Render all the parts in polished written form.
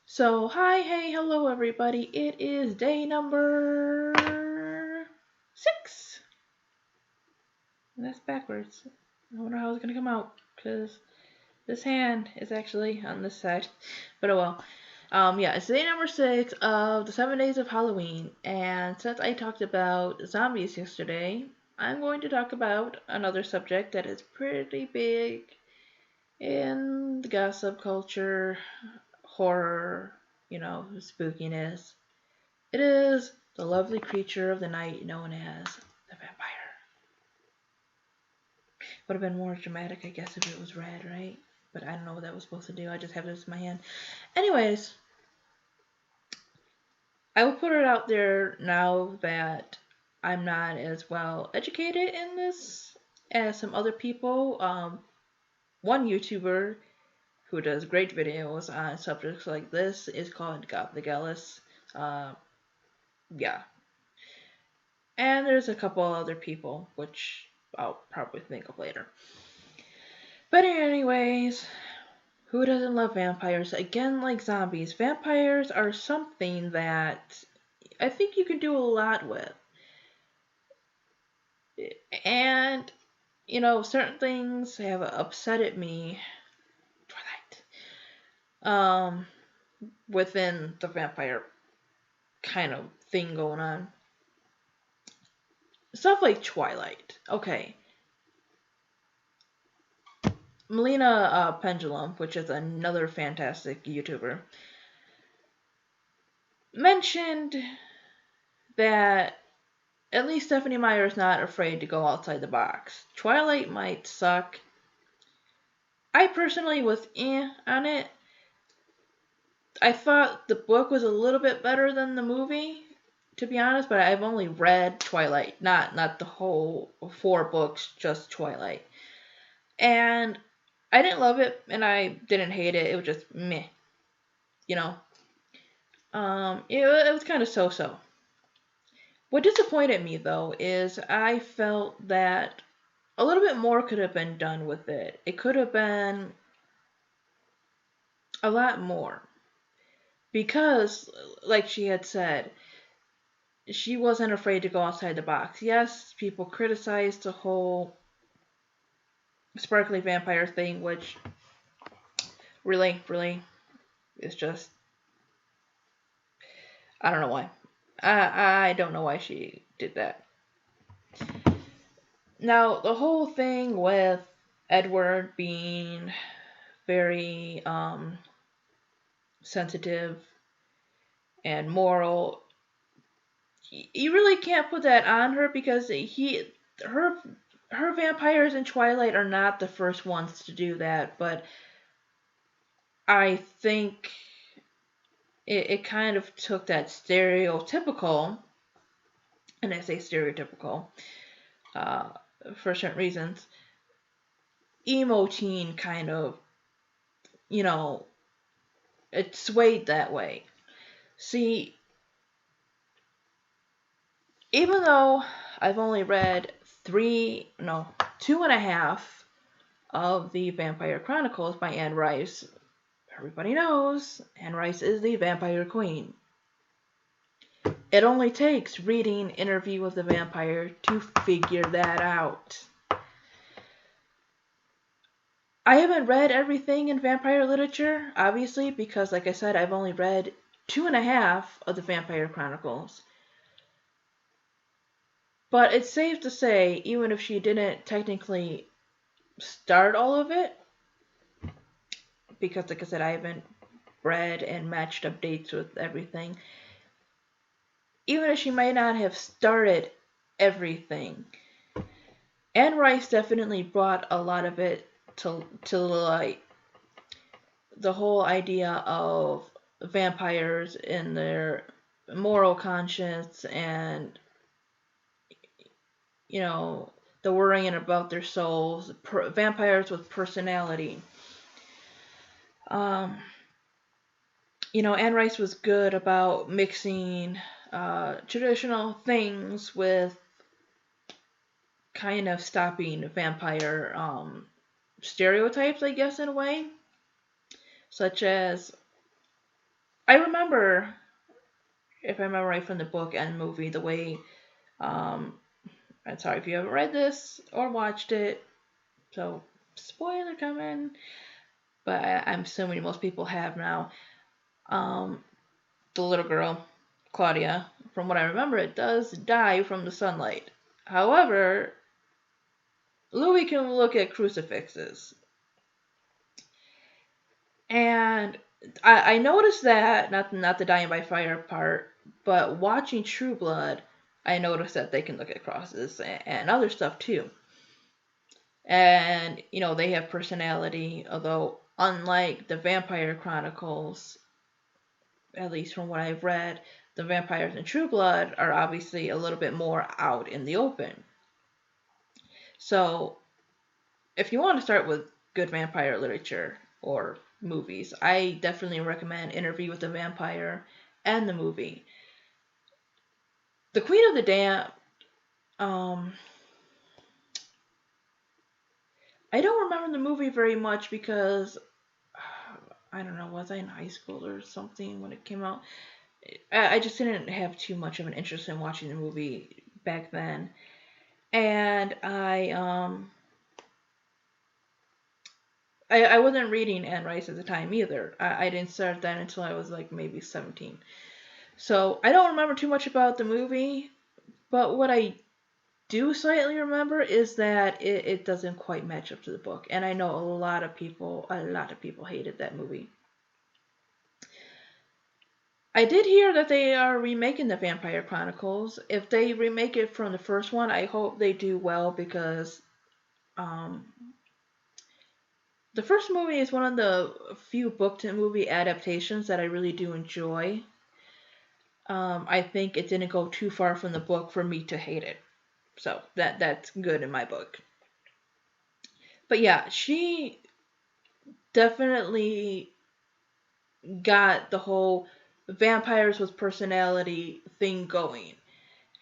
So, hi, hey, hello, everybody. It is day number 6. And that's backwards. I wonder how it's going to come out, because this hand is actually on this side. But oh well. Yeah, it's day number 6 of the 7 days of Halloween. And since I talked about zombies yesterday, I'm going to talk about another subject that is pretty big in the gossip culture, horror, spookiness. It is the lovely creature of the night known as the vampire. Would have been more dramatic, I guess, if it was red, right? But I don't know what that was supposed to do. I just have this in my hand. Anyways, I will put it out there now that I'm not as well educated in this as some other people. One YouTuber who does great videos on subjects like this is called Got the Gallus. Uh, yeah, and there's a couple other people, which I'll probably think of later. But anyways, who doesn't love vampires? Again, like zombies, vampires are something that I think you can do a lot with. And, certain things have upsetted me, Twilight, within the vampire kind of thing going on. Stuff like Twilight. Okay, Melina Pendulum, which is another fantastic YouTuber, mentioned that at least Stephenie Meyer is not afraid to go outside the box. Twilight might suck. I personally was on it. I thought the book was a little bit better than the movie, to be honest, but I've only read Twilight, not the whole 4 books, just Twilight. And I didn't love it, and I didn't hate it. It was just meh, you know. It was kind of so-so. What disappointed me though is I felt that a little bit more could have been done with it. It could have been a lot more. Because, like she had said, she wasn't afraid to go outside the box. Yes, people criticized the whole sparkly vampire thing, which really is just, I don't know why. I don't know why she did that. Now, the whole thing with Edward being very sensitive and moral, you really can't put that on her because her her vampires in Twilight are not the first ones to do that, but I think it kind of took that stereotypical, and I say stereotypical uh, for certain reasons, emo teen kind of, you know, it swayed that way. See, even though I've only read two and a half of the Vampire Chronicles by Anne Rice, everybody knows Anne Rice is the vampire queen. It only takes reading Interview with the Vampire to figure that out. I haven't read everything in vampire literature, obviously, because, like I said, I've only read two and a half of the Vampire Chronicles. But it's safe to say, even if she didn't technically start all of it, because, like I said, I haven't read and matched up dates with everything, even if she might not have started everything, Anne Rice definitely brought a lot of it to the light. The whole idea of vampires and their moral conscience and, the worrying about their souls, vampires with personality. Um, Anne Rice was good about mixing traditional things with kind of stopping vampire stereotypes, I guess, in a way, such as I remember, if I remember right from the book and movie, the way, um, I'm sorry if you haven't read this or watched it, so spoiler coming, but I'm assuming most people have now. Um, the little girl, Claudia, from what I remember, it does die from the sunlight. However, Louis can look at crucifixes. And I noticed that, not the dying by fire part, but watching True Blood, I noticed that they can look at crosses and other stuff too. And, they have personality, although unlike the Vampire Chronicles, at least from what I've read, the vampires in True Blood are obviously a little bit more out in the open. So, if you want to start with good vampire literature or movies, I definitely recommend Interview with the Vampire and the movie. The Queen of the Damned, um, I don't remember the movie very much because I don't know, was I in high school or something when it came out? I just didn't have too much of an interest in watching the movie back then. And I wasn't reading Anne Rice at the time either. I didn't start that until I was like maybe 17. So I don't remember too much about the movie, but what I do slightly remember is that it doesn't quite match up to the book. And I know a lot of people hated that movie. I did hear that they are remaking the Vampire Chronicles. If they remake it from the first one, I hope they do well because um, the first movie is one of the few book to movie adaptations that I really do enjoy. I think it didn't go too far from the book for me to hate it. So that's good in my book. But yeah, she definitely got the whole vampires with personality thing going.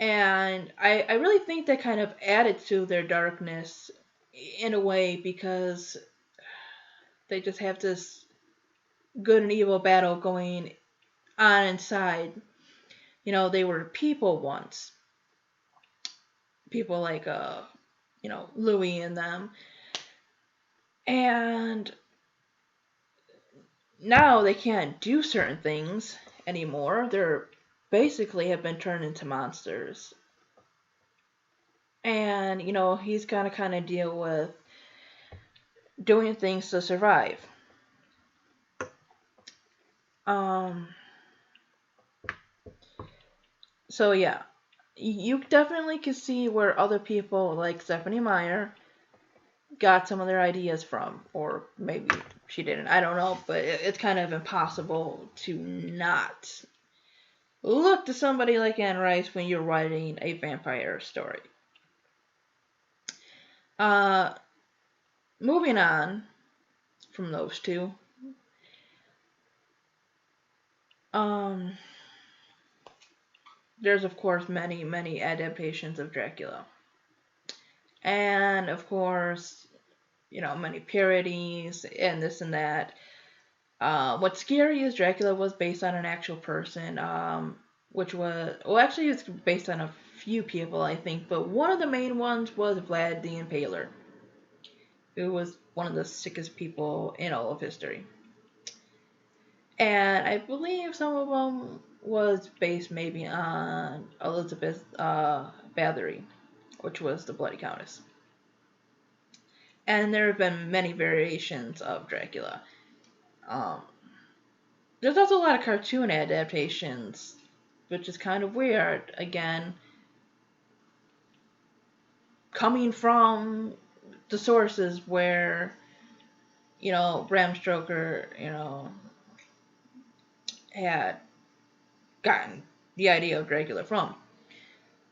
And I really think that kind of added to their darkness in a way because they just have this good and evil battle going on inside. They were people once. People like Louis and them. And now they can't do certain things anymore. They're basically have been turned into monsters. And, he's got to kind of deal with doing things to survive. Um, so yeah, you definitely can see where other people like Stephanie Meyer got some of their ideas from, or maybe she didn't. I don't know, but it's kind of impossible to not look to somebody like Anne Rice when you're writing a vampire story. Uh, Moving on from those two, um, there's of course many, many adaptations of Dracula. And of course, many parodies and this and that. What's scary is Dracula was based on an actual person, which was, well, actually, it's based on a few people, I think, but one of the main ones was Vlad the Impaler, who was one of the sickest people in all of history. And I believe some of them was based maybe on Elizabeth Bathory, which was the Bloody Countess. And there have been many variations of Dracula. Um, there's also a lot of cartoon adaptations, which is kind of weird. Again, coming from the sources where, Bram Stoker, had gotten the idea of Dracula from,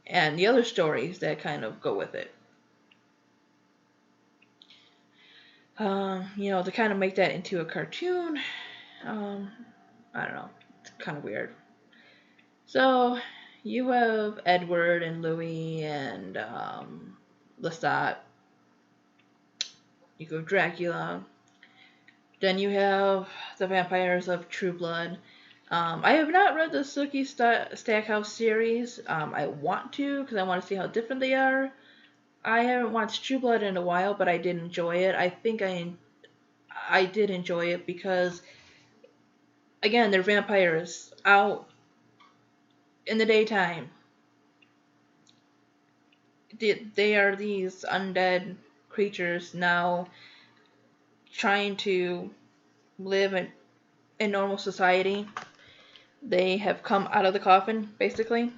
and the other stories that kind of go with it. To kind of make that into a cartoon, I don't know, it's kind of weird. So, you have Edward and Louis and Lestat. You have Dracula. Then you have the vampires of True Blood. I have not read the Stackhouse series. I want to because I want to see how different they are. I haven't watched True Blood in a while, but I did enjoy it. I think I did enjoy it because again, they're vampires out in the daytime. They are these undead creatures now trying to live in normal society. They have come out of the coffin, basically.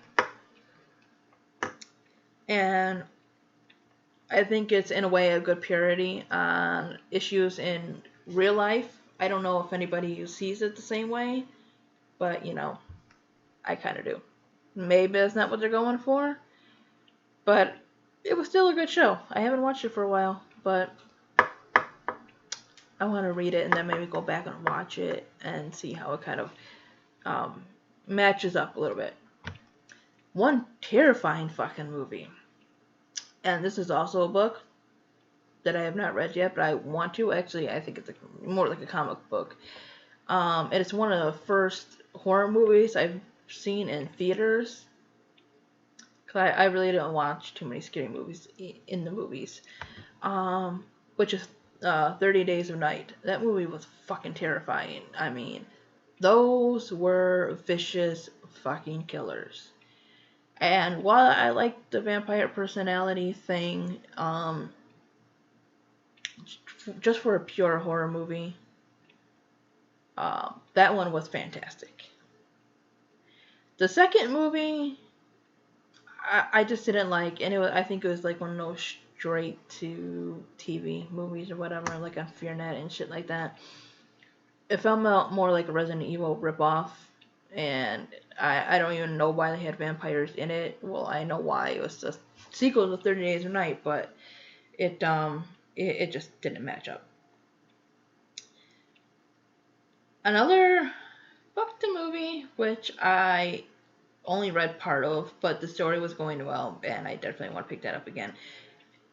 And I think it's, in a way, a good parody on issues in real life. I don't know if anybody sees it the same way, but, I kind of do. Maybe that's not what they're going for, but it was still a good show. I haven't watched it for a while, but I want to read it and then maybe go back and watch it and see how it kind of matches up a little bit. One terrifying fucking movie, and this is also a book that I have not read yet, but I want to. Actually, I think it's more like a comic book. And it's one of the first horror movies I've seen in theaters. Because I really don't watch too many scary movies in the movies. Which is 30 Days of Night. That movie was fucking terrifying. I mean, those were vicious fucking killers. And while I like the vampire personality thing, just for a pure horror movie, that one was fantastic. The second movie, I just didn't like, and I think it was like one of those straight to TV movies or whatever, like on FearNet and shit like that. It felt more like a Resident Evil ripoff, and I don't even know why they had vampires in it. Well, I know why. It was a sequel to 30 Days of Night, but it just didn't match up. Another book to movie, which I only read part of, but the story was going well, and I definitely want to pick that up again,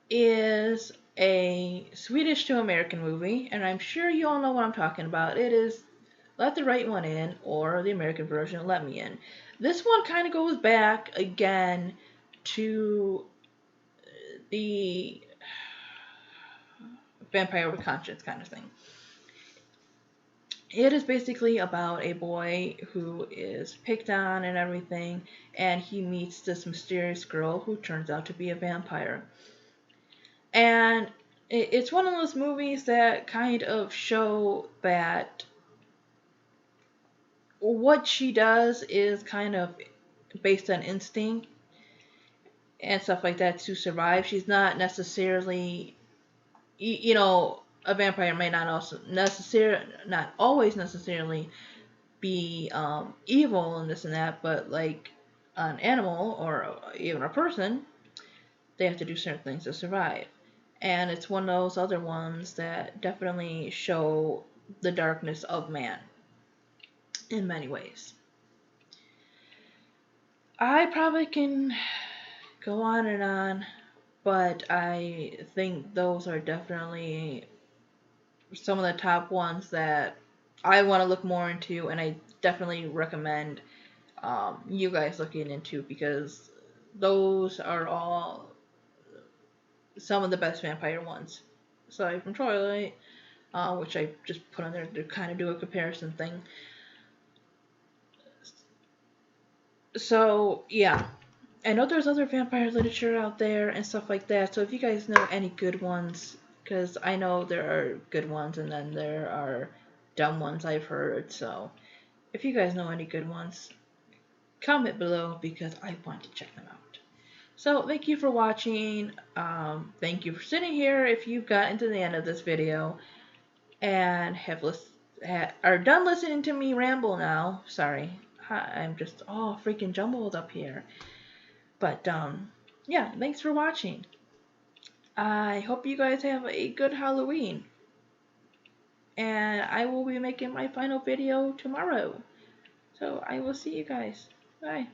is a Swedish to American movie, and I'm sure you all know what I'm talking about. It is Let the Right One In, or the American version, Let Me In. This one kind of goes back again to the vampire with conscience kind of thing. It is basically about a boy who is picked on and everything, and he meets this mysterious girl who turns out to be a vampire. And it's one of those movies that kind of show that what she does is kind of based on instinct and stuff like that to survive. She's not necessarily, a vampire may not always necessarily be evil and this and that, but like an animal or even a person, they have to do certain things to survive. And it's one of those other ones that definitely show the darkness of man in many ways. I probably can go on and on, but I think those are definitely some of the top ones that I want to look more into, and I definitely recommend you guys looking into, because those are all some of the best vampire ones, aside from Twilight, which I just put on there to kind of do a comparison thing. So, yeah. I know there's other vampire literature out there and stuff like that, so if you guys know any good ones, because I know there are good ones and then there are dumb ones I've heard, so if you guys know any good ones, comment below because I want to check them out. So, thank you for watching. Thank you for sitting here if you've gotten to the end of this video and are done listening to me ramble now. Sorry, I'm just all freaking jumbled up here. But, yeah, thanks for watching. I hope you guys have a good Halloween. And I will be making my final video tomorrow. So, I will see you guys. Bye.